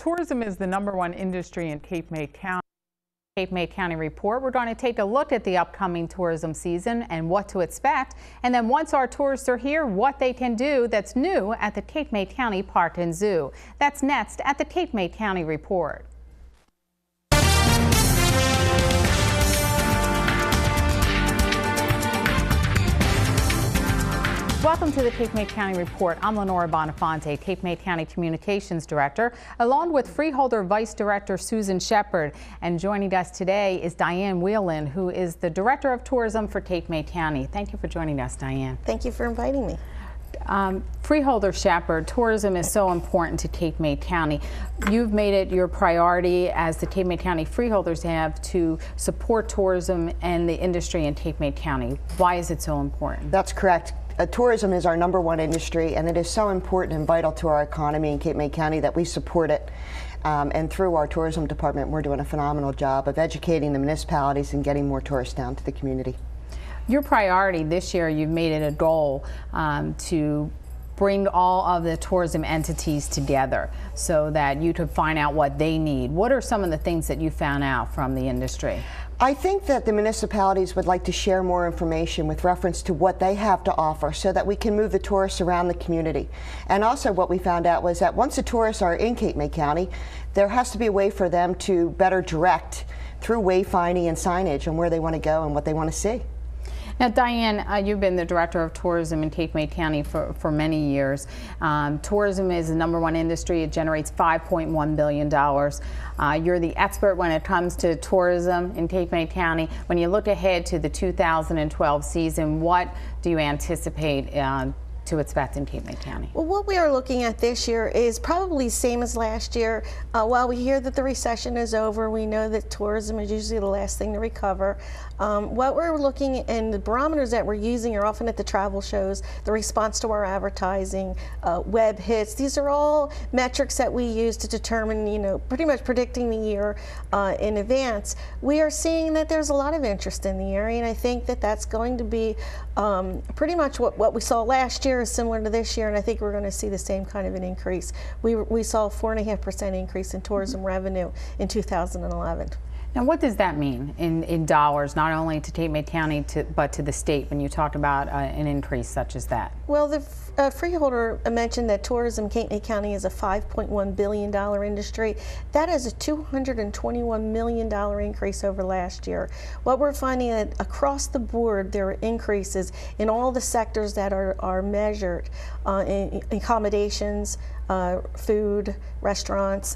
Tourism is the #1 industry in Cape May County. Cape May County Report. We're going to take a look at the upcoming tourism season and what to expect. And then once our tourists are here, what they can do that's new at the Cape May County Park and Zoo. That's next at the Cape May County Report. Welcome to the Cape May County Report. I'm Lenora Bonafonte, Cape May County Communications Director, along with Freeholder Vice Director Susan Sheppard. And joining us today is Diane Wieland, who is the Director of Tourism for Cape May County. Thank you for joining us, Diane. Thank you for inviting me. Freeholder Sheppard, tourism is so important to Cape May County. You've made it your priority as the Cape May County freeholders have to support tourism and the industry in Cape May County. Why is it so important? That's correct. Tourism is our #1 industry, and it is so important and vital to our economy in Cape May County that we support it. And through our tourism department, we're doing a phenomenal job of educating the municipalities and getting more tourists down to the community. Your priority this year, you've made it a goal to bring all of the tourism entities together so that you could find out what they need. What are some of the things that you found out from the industry? I think that the municipalities would like to share more information with reference to what they have to offer so that we can move the tourists around the community. And also what we found out was that once the tourists are in Cape May County, there has to be a way for them to better direct through wayfinding and signage on where they want to go and what they want to see. Now, Diane, you've been the Director of Tourism in Cape May County for many years. Tourism is the #1 industry. It generates $5.1 billion. You're the expert when it comes to tourism in Cape May County. When you look ahead to the 2012 season, what do you anticipate to expect in Cape May County? Well, what we are looking at this year is probably the same as last year. While we hear that the recession is over, we know that tourism is usually the last thing to recover. What we're looking at, and the barometers that we're using are often at the travel shows, the response to our advertising, web hits. These are all metrics that we use to determine, pretty much predicting the year in advance. We are seeing that there's a lot of interest in the area, and I think that that's going to be pretty much what we saw last year is similar to this year, and I think we're going to see the same kind of an increase. We saw a 4.5% increase in tourism revenue in 2011. Now, what does that mean in dollars, not only to Cape May County, but to the state when you talk about an increase such as that? Well, the Freeholder mentioned that tourism in Cape May County is a $5.1 billion industry. That is a $221 million increase over last year. What we're finding that across the board there are increases in all the sectors that are measured, in accommodations, food, restaurants,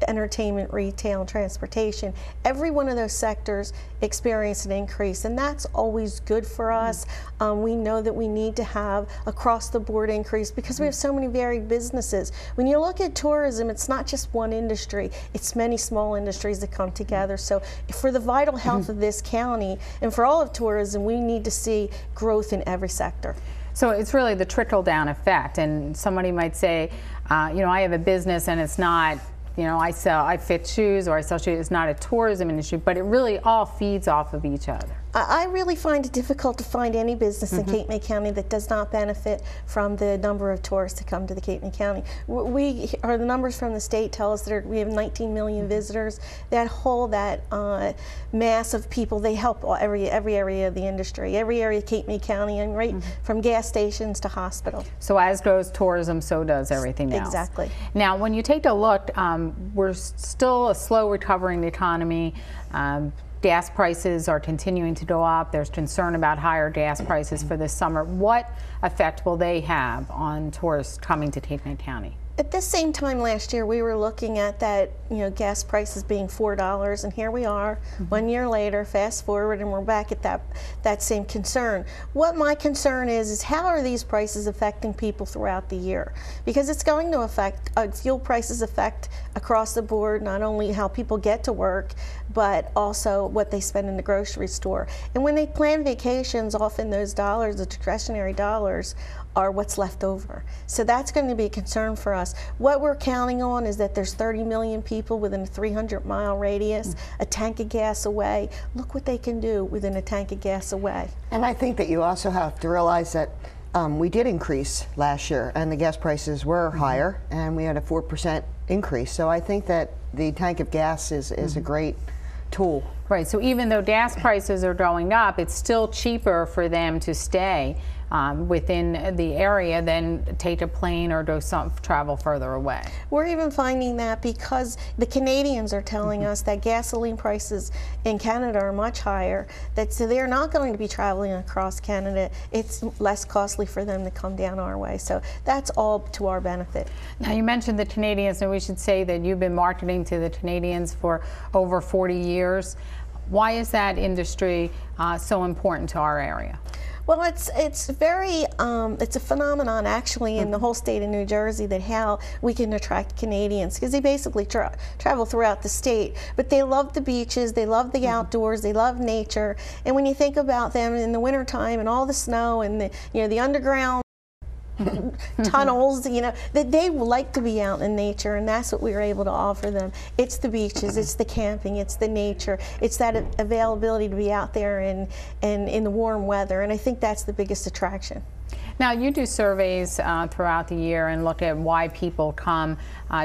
entertainment, retail, and transportation. Every one of those sectors experienced an increase, and that's always good for us. We know that we need to have across the board increase because we have so many varied businesses. When you look at tourism, it's not just one industry, it's many small industries that come together. So for the vital health of this county and for all of tourism, we need to see growth in every sector. So it's really the trickle-down effect, and somebody might say, I have a business and it's not, I fit shoes or I sell shoes. It's not a tourism industry, but it really all feeds off of each other. I really find it difficult to find any business in Cape May County that does not benefit from the number of tourists that come to the Cape May County. The numbers from the state tell us that we have 19 million visitors. That mass of people, they help every area of the industry, every area of Cape May County, and right from gas stations to hospitals. So as goes tourism, so does everything else. Exactly. Now, when you take a look, we're still a slow recovering economy. Gas prices are continuing to go up. There's concern about higher gas prices for this summer. What effect will they have on tourists coming to Cape May County? At this same time last year, we were looking at that, gas prices being $4, and here we are, 1 year later, fast forward, and we're back at that same concern. What my concern is how are these prices affecting people throughout the year? Because it's going to affect, fuel prices affect across the board, not only how people get to work, but also what they spend in the grocery store. And when they plan vacations, often those dollars, the discretionary dollars, are what's left over. So that's going to be a concern for us. What we're counting on is that there's 30 million people within a 300-mile radius, a tank of gas away. Look what they can do within a tank of gas away. And I think that you also have to realize that we did increase last year, and the gas prices were higher, and we had a 4% increase. So I think that the tank of gas is a great tool. Right, so even though gas prices are going up, it's still cheaper for them to stay within the area than take a plane or do travel further away. We're even finding that because the Canadians are telling us that gasoline prices in Canada are much higher, that so they're not going to be traveling across Canada. It's less costly for them to come down our way. So that's all to our benefit. Now you mentioned the Canadians, and we should say that you've been marketing to the Canadians for over 40 years. Why is that industry so important to our area? Well, it's very it's a phenomenon actually in the whole state of New Jersey, that how we can attract Canadians, because they basically travel throughout the state, but they love the beaches, they love the outdoors, they love nature, and when you think about them in the wintertime and all the snow and the the underground tunnels, that they like to be out in nature, and that's what we were able to offer them. It's the beaches, it's the camping, it's the nature, it's that availability to be out there and in the warm weather, and I think that's the biggest attraction. Now you do surveys throughout the year and look at why people come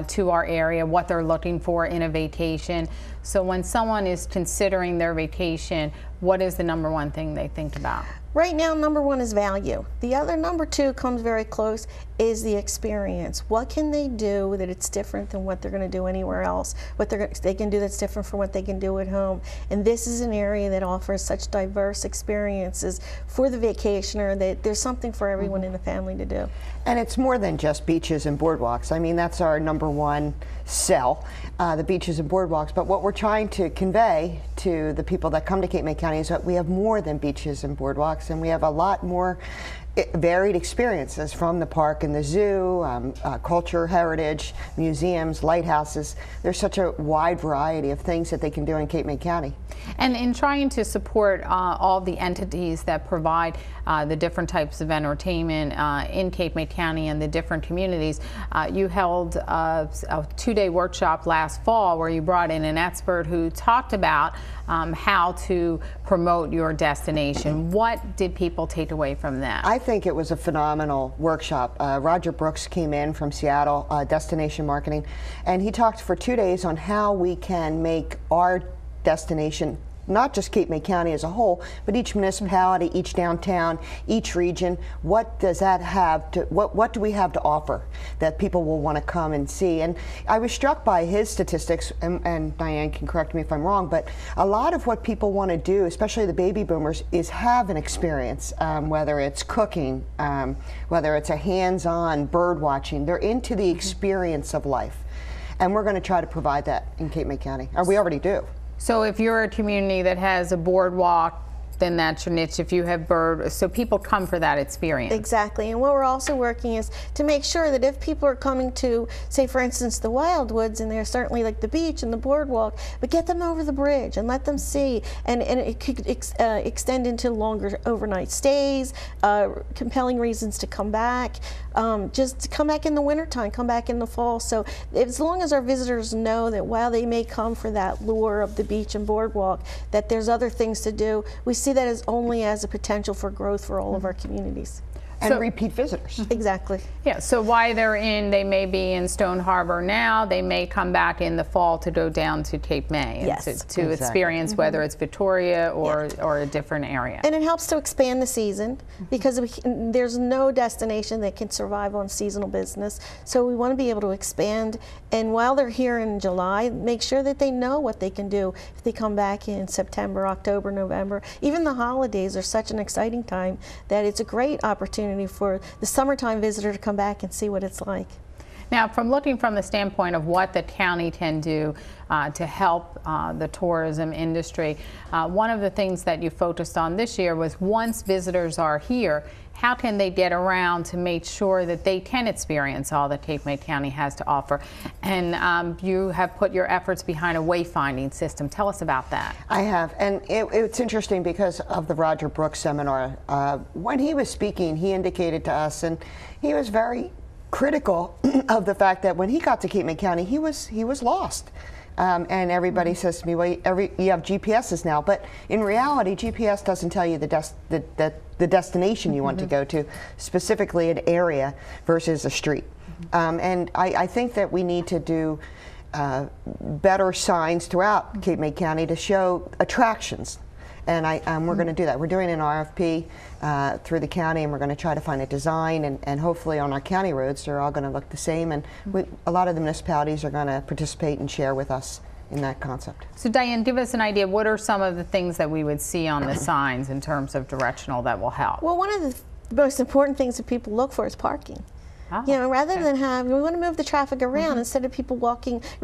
to our area, what they're looking for in a vacation. So when someone is considering their vacation, what is the #1 thing they think about? Right now, #1 is value. The other #2 comes very close, is the experience. What can they do that it's different than what they're going to do anywhere else? What they can do that's different from what they can do at home. And this is an area that offers such diverse experiences for the vacationer that there's something for everyone in the family to do. And it's more than just beaches and boardwalks. I mean, that's our #1 sell, the beaches and boardwalks. But what we're trying to convey to the people that come to Cape May County is that we have more than beaches and boardwalks, and we have a lot more varied experiences, from the park and the zoo, culture, heritage, museums, lighthouses. There's such a wide variety of things that they can do in Cape May County. And in trying to support all the entities that provide the different types of entertainment in Cape May County and the different communities, you held a 2-day workshop last fall where you brought in an expert who talked about how to promote your destination. What did people take away from that? I think it was a phenomenal workshop. Roger Brooks came in from Seattle, Destination Marketing, and he talked for 2 days on how we can make our destination, not just Cape May County as a whole, but each municipality, each downtown, each region. What does that have to, what do we have to offer that people will want to come and see? And I was struck by his statistics, and Diane can correct me if I'm wrong, but a lot of what people want to do, especially the baby boomers, is have an experience, whether it's cooking, whether it's a hands-on bird watching. They're into the experience of life. And we're going to try to provide that in Cape May County, or we already do. So if you're a community that has a boardwalk, then that's your niche. If you have bird, so people come for that experience. Exactly. And what we're also working is to make sure that if people are coming to, say for instance, the Wildwoods, and they're certainly like the beach and the boardwalk, but get them over the bridge and let them see, and it could extend into longer overnight stays, compelling reasons to come back, just to come back in the wintertime, come back in the fall. So as long as our visitors know that while they may come for that lure of the beach and boardwalk, that there's other things to do, we see that as only as a potential for growth for all of our communities. And repeat visitors. Exactly. Yeah, so while they may be in Stone Harbor now, they may come back in the fall to go down to Cape May. Yes. To experience whether it's Victoria or a different area. And it helps to expand the season, because there's no destination that can survive on seasonal business. So we want to be able to expand, and while they're here in July, make sure that they know what they can do if they come back in September, October, November. Even the holidays are such an exciting time that it's a great opportunity for the summertime visitor to come back and see what it's like. Now, looking from the standpoint of what the county can do to help the tourism industry, one of the things that you focused on this year was, once visitors are here, how can they get around to make sure that they can experience all that Cape May County has to offer? And you have put your efforts behind a wayfinding system. Tell us about that. I have, and it's interesting because of the Roger Brooks seminar. When he was speaking, he indicated to us, and he was very critical of the fact that when he got to Cape May County, he was lost. And everybody says to me, well, you have GPSs now, but in reality, GPS doesn't tell you the destination you want to go to, specifically an area versus a street. And I think that we need to do better signs throughout Cape May County to show attractions. And we're going to do that. We're doing an RFP through the county, and we're going to try to find a design, and hopefully on our county roads, they're all going to look the same. And a lot of the municipalities are going to participate and share with us in that concept. So Diane, give us an idea. What are some of the things that we would see on the signs in terms of directional that will help? Well, one of the most important things that people look for is parking. You know, rather than have, we want to move the traffic around instead of people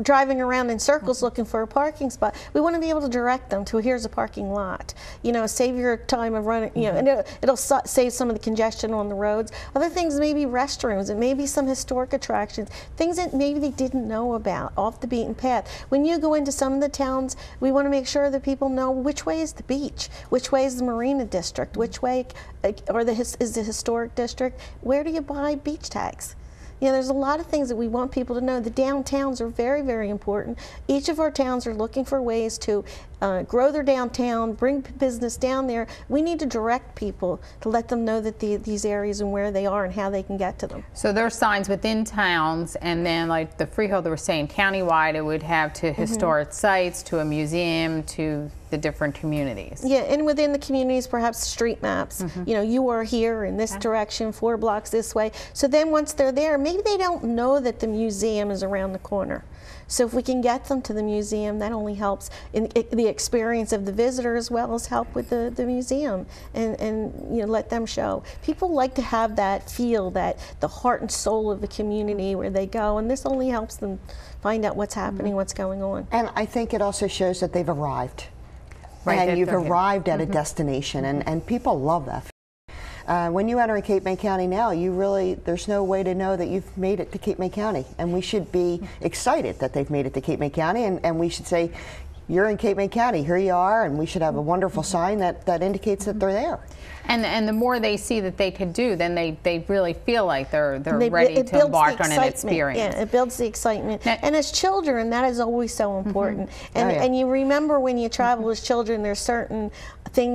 driving around in circles looking for a parking spot. We want to be able to direct them to, here's a parking lot. You know, save your time of running, you know, and it'll save some of the congestion on the roads. Other things, maybe restrooms, and maybe some historic attractions, things that maybe they didn't know about, off the beaten path. When you go into some of the towns, we want to make sure that people know which way is the beach, which way is the Marina District, which way is the historic district, where do you buy beach tags? You know, there's a lot of things that we want people to know. The downtowns are very, very important. Each of our towns are looking for ways to grow their downtown, bring business down there. We need to direct people to let them know that these areas and where they are and how they can get to them. So there are signs within towns, and then like the Freeholder was saying, countywide it would have to historic sites, to a museum, to the different communities. Yeah, and within the communities, perhaps street maps. You know, you are here in this direction, 4 blocks this way. So then once they're there, maybe they don't know that the museum is around the corner. So if we can get them to the museum, that only helps in the experience of the visitor as well as help with the museum, and you know, let them show. People like to have that feel, that the heart and soul of the community where they go, and this only helps them find out what's happening, what's going on. And I think it also shows that they've arrived. Right, and you've arrived at a destination, and people love that. When you enter Cape May County now, there's no way to know that you've made it to Cape May County, and we should be excited that they've made it to Cape May County, and we should say, you're in Cape May County, here you are, and we should have a wonderful sign that indicates that they're there. And the more they see that they can do, then they really feel like they're ready to embark on an experience. Yeah, it builds the excitement. And as children, that is always so important. And you remember when you travel as children, there's certain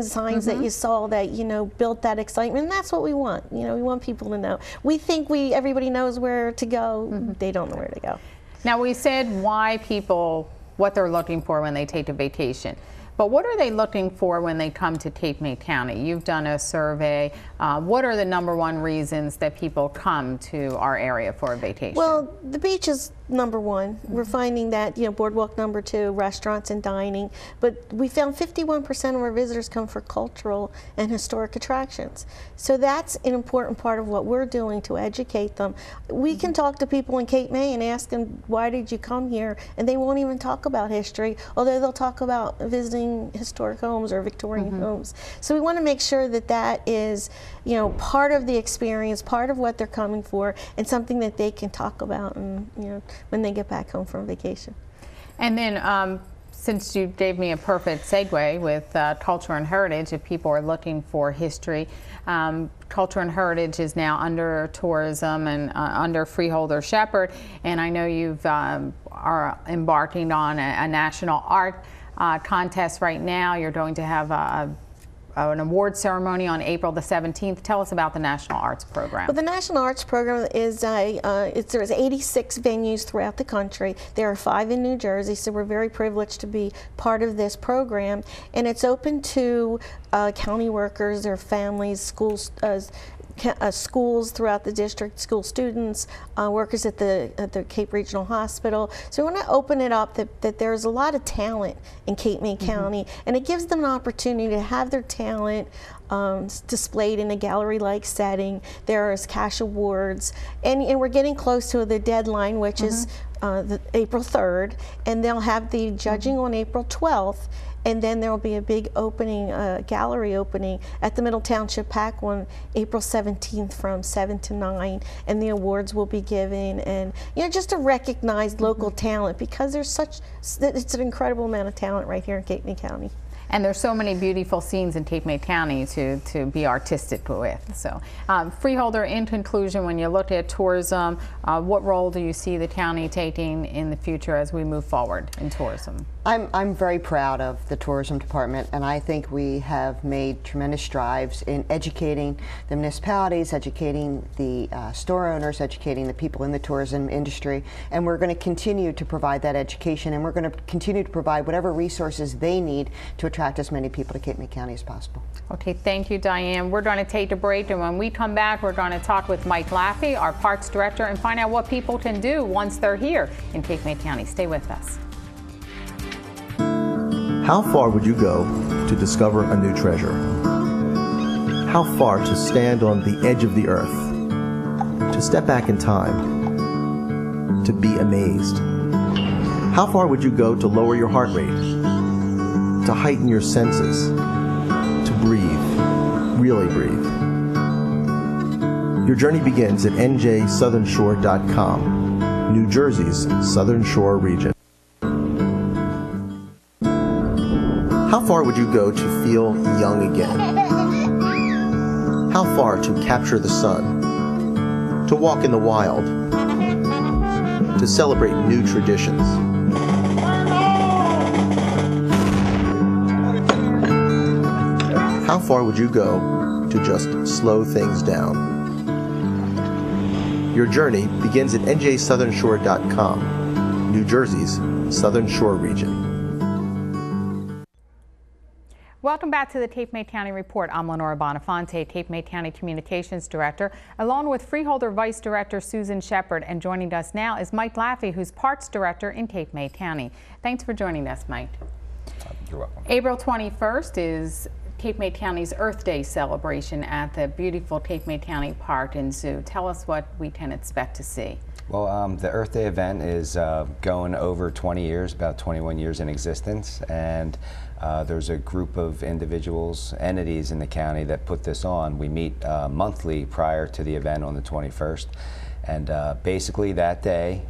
signs that you saw that, you know, built that excitement. And that's what we want. You know, we want people to know. We think everybody knows where to go. They don't know where to go. Now, we said what they're looking for when they take a vacation. But what are they looking for when they come to Cape May County? You've done a survey. What are the #1 reasons that people come to our area for a vacation? Well, the beach is #1. We're finding that, you know, boardwalk #2, restaurants and dining. But we found 51% of our visitors come for cultural and historic attractions. So that's an important part of what we're doing to educate them. We can talk to people in Cape May and ask them, why did you come here? And they won't even talk about history, although they'll talk about visiting historic homes or Victorian homes. So we want to make sure that that is, you know, part of the experience, part of what they're coming for, and something that they can talk about, and, you know, when they get back home from vacation. And then since you gave me a perfect segue with culture and heritage, if people are looking for history, culture and heritage is now under tourism and under Freeholder Sheppard, and I know you've are embarking on a national art contest right now. You're going to have an award ceremony on April the 17th. Tell us about the National Arts Program. Well, the National Arts Program is there's 86 venues throughout the country. There are 5 in New Jersey, so we're very privileged to be part of this program. And it's open to county workers, their families, schools, schools throughout the district, school students, workers at the Cape Regional Hospital. So we want to open it up that there's a lot of talent in Cape May County, and it gives them an opportunity to have their talent displayed in a gallery-like setting. There's cash awards, and we're getting close to the deadline, which is April 3rd, and they'll have the judging on April 12th. And then there will be a big opening, gallery opening at the Middle Township PAC on April 17th from 7 to 9, and the awards will be given, and, you know, just to recognize local talent, because there's it's an incredible amount of talent right here in Cape May County. And there's so many beautiful scenes in Cape May County to be artistic with. So, Freeholder, in conclusion, when you look at tourism, what role do you see the county taking in the future as we move forward in tourism? I'm very proud of the tourism department, and I think we have made tremendous strides in educating the municipalities, educating the store owners, educating the people in the tourism industry, and we're going to continue to provide that education, and we're going to continue to provide whatever resources they need to attract as many people to Cape May County as possible. Okay, thank you, Diane. We're going to take a break, and when we come back, we're going to talk with Mike Laffey, our Parks Director, and find out what people can do once they're here in Cape May County. Stay with us. How far would you go to discover a new treasure? How far to stand on the edge of the earth? To step back in time? To be amazed? How far would you go to lower your heart rate? To heighten your senses? To breathe, really breathe? Your journey begins at njsouthernshore.com, New Jersey's Southern Shore region. How far would you go to feel young again? How far to capture the sun? To walk in the wild? To celebrate new traditions? How far would you go to just slow things down? Your journey begins at njsouthernshore.com, New Jersey's Southern Shore region. Welcome back to the Cape May County Report. I'm Lenora Bonafonte, Cape May County Communications Director, along with Freeholder Vice Director Susan Sheppard. And joining us now is Mike Laffey, who's Parks Director in Cape May County. Thanks for joining us, Mike. You're welcome. April 21st is Cape May County's Earth Day celebration at the beautiful Cape May County Park and Zoo. Tell us what we can expect to see. Well, the Earth Day event is going over 20 years, about 21 years in existence, and there's a group of individuals, entities in the county that put this on. We meet monthly prior to the event on the 21st, and basically that day,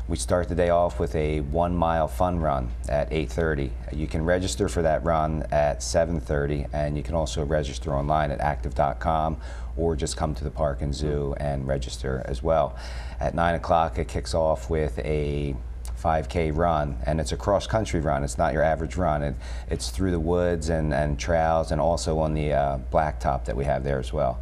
we start the day off with a 1-mile fun run at 8:30. You can register for that run at 7:30, and you can also register online at active.com or just come to the Park and Zoo and register as well. At 9 o'clock, it kicks off with a 5K run, and it's a cross-country run. It's not your average run. It's through the woods and trails, and also on the blacktop that we have there as well.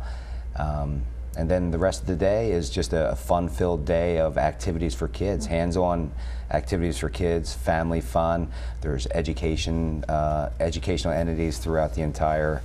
And then the rest of the day is just a fun-filled day of activities for kids, hands-on activities for kids, family fun. There's educational entities throughout the entire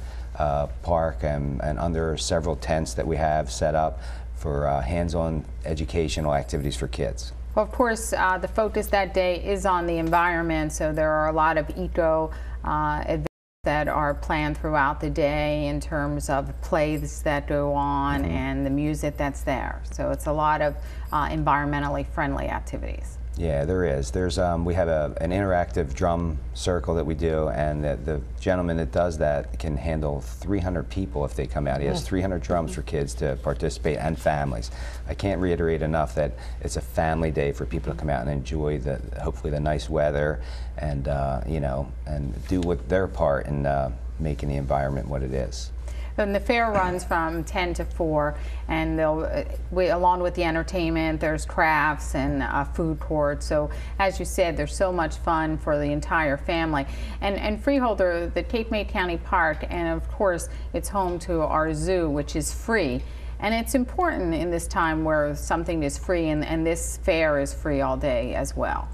park, and under several tents that we have set up for hands-on educational activities for kids. Well, of course, the focus that day is on the environment, so there are a lot of eco events that are planned throughout the day in terms of plays that go on and the music that's there. So it's a lot of environmentally friendly activities. Yeah, there is. There's we have an interactive drum circle that we do, and the gentleman that does that can handle 300 people if they come out. He has 300 drums for kids to participate, and families. I can't reiterate enough that it's a family day for people to come out and enjoy hopefully the nice weather, and you know, and do their part in making the environment what it is. And the fair runs from 10 to 4, and along with the entertainment, there's crafts and food court. So as you said, there's so much fun for the entire family. And Freeholder, the Cape May County Park, and of course, it's home to our zoo, which is free. And it's important in this time where something is free, and this fair is free all day as well.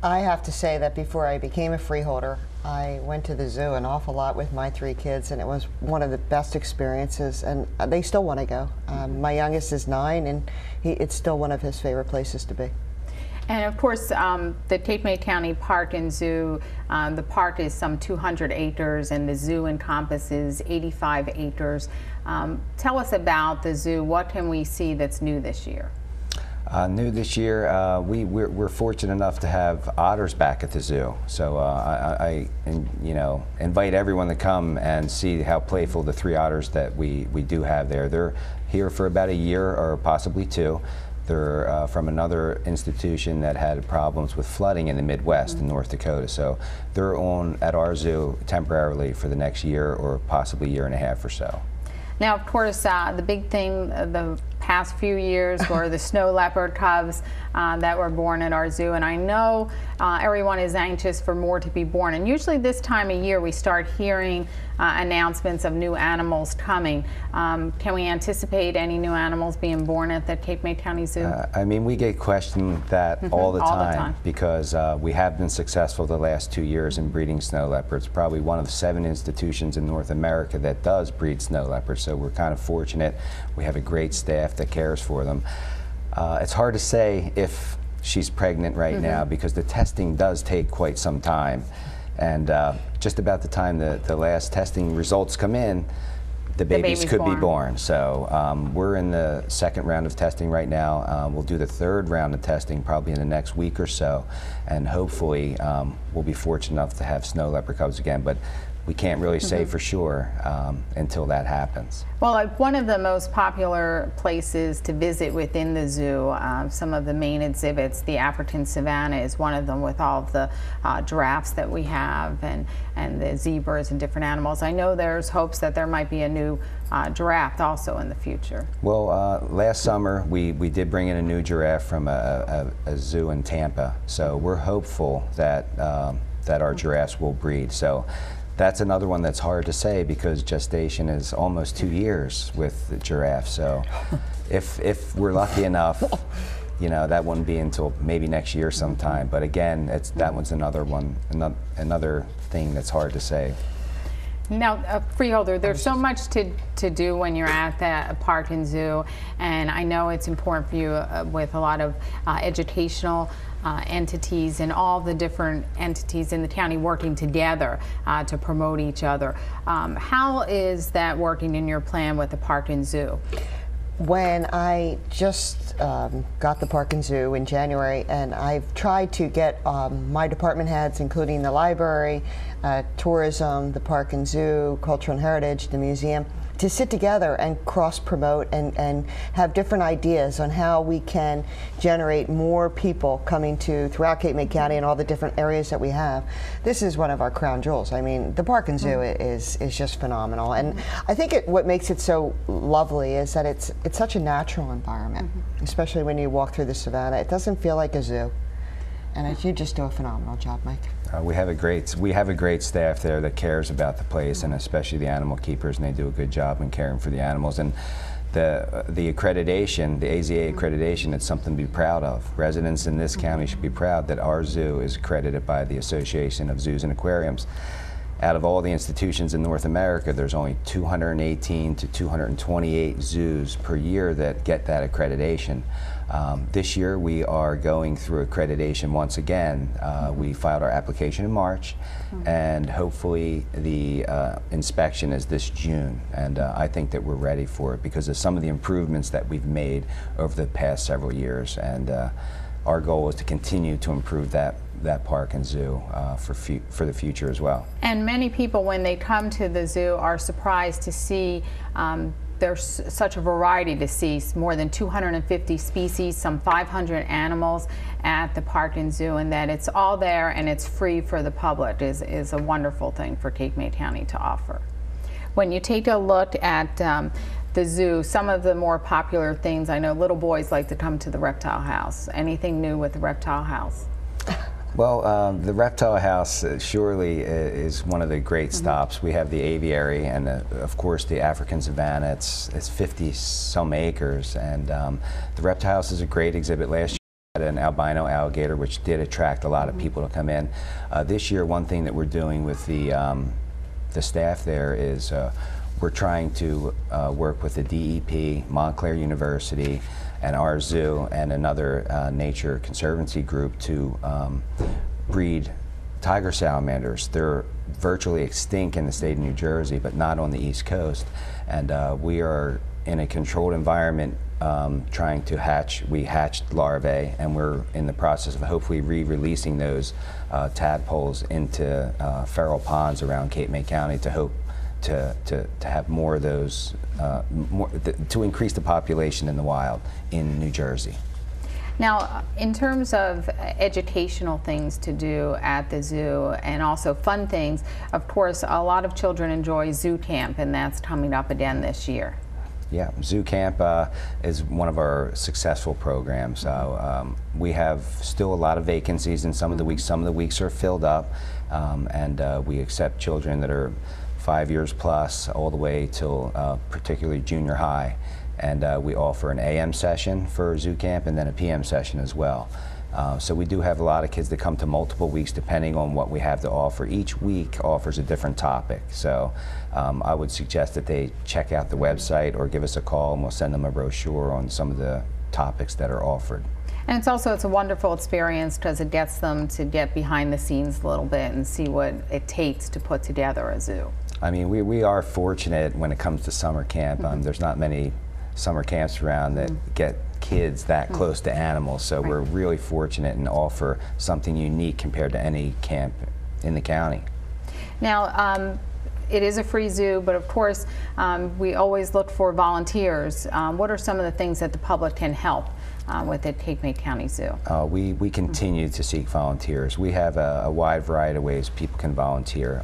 I have to say that before I became a freeholder, I went to the zoo an awful lot with my 3 kids, and it was one of the best experiences, and they still want to go. My youngest is 9, and it's still one of his favorite places to be. And of course, the Cape May County Park and Zoo, the park is some 200 acres, and the zoo encompasses 85 acres. Tell us about the zoo. What can we see that's new this year? New this year, we're fortunate enough to have otters back at the zoo. So I invite everyone to come and see how playful the 3 otters that we do have there. They're here for about a year or possibly 2, They're from another institution that had problems with flooding in the Midwest in North Dakota. So they're on at our zoo temporarily for the next year or possibly year and a half or so. Now, of course, the big thing the past few years were the snow leopard cubs that were born at our zoo, and I know everyone is anxious for more to be born. And usually this time of year we start hearing announcements of new animals coming. Can we anticipate any new animals being born at the Cape May County Zoo? I mean, we get questioned that all the time because we have been successful the last 2 years in breeding snow leopards. Probably one of 7 institutions in North America that does breed snow leopards, so we're kind of fortunate. We have a great staff that cares for them. It's hard to say if she's pregnant right now because the testing does take quite some time. And just about the time the last testing results come in, the babies could be born. So we're in the 2nd round of testing right now. We'll do the 3rd round of testing probably in the next week or so. And hopefully we'll be fortunate enough to have snow leopard cubs again. But we can't really say for sure until that happens. Well, like one of the most popular places to visit within the zoo, some of the main exhibits, the African Savannah is one of them, with all of the giraffes that we have and the zebras and different animals. I know there's hopes that there might be a new giraffe also in the future. Well, last summer we did bring in a new giraffe from a zoo in Tampa, so we're hopeful that that our giraffes will breed. So that's another one that's hard to say because gestation is almost 2 years with the giraffe. So if we're lucky enough, you know, that wouldn't be until maybe next year sometime. But again, that one's another one, another thing that's hard to say. Now, Freeholder, there's so much to do when you're at the park and zoo, and I know it's important for you with a lot of educational entities and all the different entities in the county working together to promote each other. How is that working in your plan with the park and zoo? When I just got the park and zoo in January, and I've tried to get my department heads, including the library, tourism, the park and zoo, cultural and heritage, the museum, to sit together and cross-promote and have different ideas on how we can generate more people coming to throughout Cape May County and all the different areas that we have. This is one of our crown jewels. I mean, the park and zoo is just phenomenal, and I think what makes it so lovely is that it's such a natural environment, especially when you walk through the savannah. It doesn't feel like a zoo, and you just do a phenomenal job, Mike. We have a great staff there that cares about the place, and especially the animal keepers, and they do a good job in caring for the animals. And the accreditation, the AZA accreditation, it's something to be proud of. Residents in this county should be proud that our zoo is accredited by the Association of Zoos and Aquariums. Out of all the institutions in North America, there's only 218 to 228 zoos per year that get that accreditation. This year we are going through accreditation once again. We filed our application in March, and hopefully the inspection is this June, and I think that we're ready for it because of some of the improvements that we've made over the past several years, and our goal is to continue to improve that park and zoo for the future as well. And many people, when they come to the zoo, are surprised to see there's such a variety to see, more than 250 species, some 500 animals at the park and zoo, and that it's all there and it's free for the public is a wonderful thing for Cape May County to offer. When you take a look at the zoo, some of the more popular things, I know little boys like to come to the Reptile House. Anything new with the Reptile House? Well, the Reptile House surely is one of the great stops. We have the aviary and, of course, the African Savannah. It's 50-some acres, and the Reptile House is a great exhibit. Last year we had an albino alligator, which did attract a lot of people to come in. This year, one thing that we're doing with the staff there is we're trying to work with the DEP, Montclair University, and our zoo and another nature conservancy group to breed tiger salamanders. They're virtually extinct in the state of New Jersey, but not on the East Coast. And we are in a controlled environment trying to hatch. We hatched larvae, and we're in the process of hopefully re-releasing those tadpoles into feral ponds around Cape May County to have more of those, to increase the population in the wild in New Jersey. Now, in terms of educational things to do at the zoo and also fun things, of course, a lot of children enjoy Zoo Camp, and that's coming up again this year. Yeah, Zoo Camp is one of our successful programs. We have still a lot of vacancies in some of the weeks. Some of the weeks are filled up, and we accept children that are 5 years plus all the way till particularly junior high. And we offer an AM session for Zoo Camp and then a PM session as well. So we do have a lot of kids that come to multiple weeks depending on what we have to offer. Each week offers a different topic. So I would suggest that they check out the website or give us a call and we'll send them a brochure on some of the topics that are offered. And it's a wonderful experience because it gets them to get behind the scenes a little bit and see what it takes to put together a zoo. I mean, we are fortunate when it comes to summer camp. There's not many summer camps around that get kids that close to animals, so we're really fortunate and offer something unique compared to any camp in the county. Now, it is a free zoo, but of course we always look for volunteers. What are some of the things that the public can help with the Cape May County Zoo? We continue to seek volunteers. We have a wide variety of ways people can volunteer.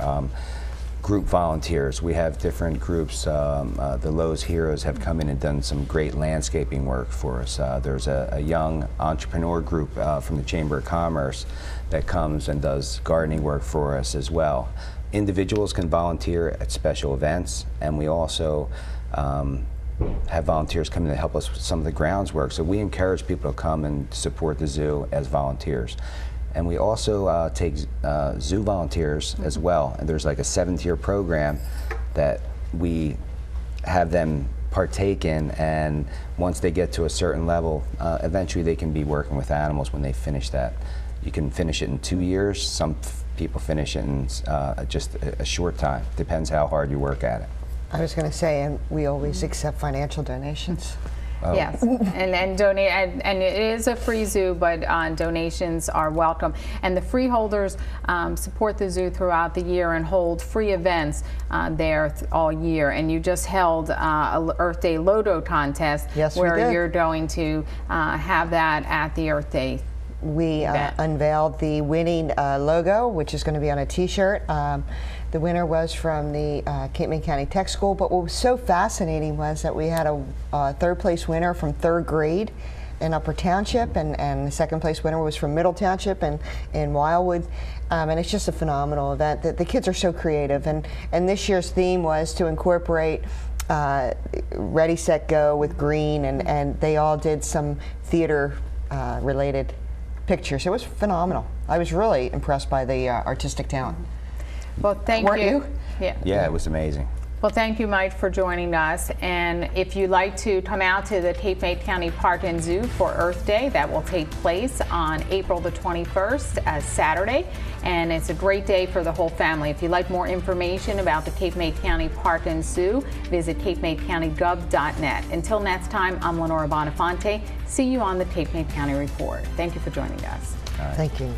Group volunteers. We have different groups. The Lowe's Heroes have come in and done some great landscaping work for us. There's a young entrepreneur group from the Chamber of Commerce that comes and does gardening work for us as well. Individuals can volunteer at special events, and we also have volunteers come in to help us with some of the grounds work. So we encourage people to come and support the zoo as volunteers. And we also take zoo volunteers as well. And there's like a 7-tier program that we have them partake in, and once they get to a certain level, eventually they can be working with animals when they finish that. You can finish it in 2 years. Some people finish it in just a short time. Depends how hard you work at it. I was going to say, and we always accept financial donations. Oh. Yes, and donate, and it is a free zoo, but donations are welcome. And the freeholders support the zoo throughout the year and hold free events there all year. And you just held a Earth Day Loto contest, yes, where you're going to have that at the Earth Day. We unveiled the winning logo, which is going to be on a t-shirt. The winner was from the Cape May County Tech School, but what was so fascinating was that we had a third-place winner from 3rd grade in Upper Township, and the second-place winner was from Middle Township in Wildwood. And it's just a phenomenal event. The kids are so creative, and this year's theme was to incorporate Ready, Set, Go with green, and they all did some theater-related pictures. It was phenomenal. I was really impressed by the artistic talent. Well, thank Weren't you? Yeah, it was amazing. Well, thank you, Mike, for joining us. And if you'd like to come out to the Cape May County Park and Zoo for Earth Day, that will take place on April the 21st, Saturday. And it's a great day for the whole family. If you'd like more information about the Cape May County Park and Zoo, visit capemaycountygov.net. Until next time, I'm Lenora Bonafonte. See you on the Cape May County Report. Thank you for joining us. Thank you.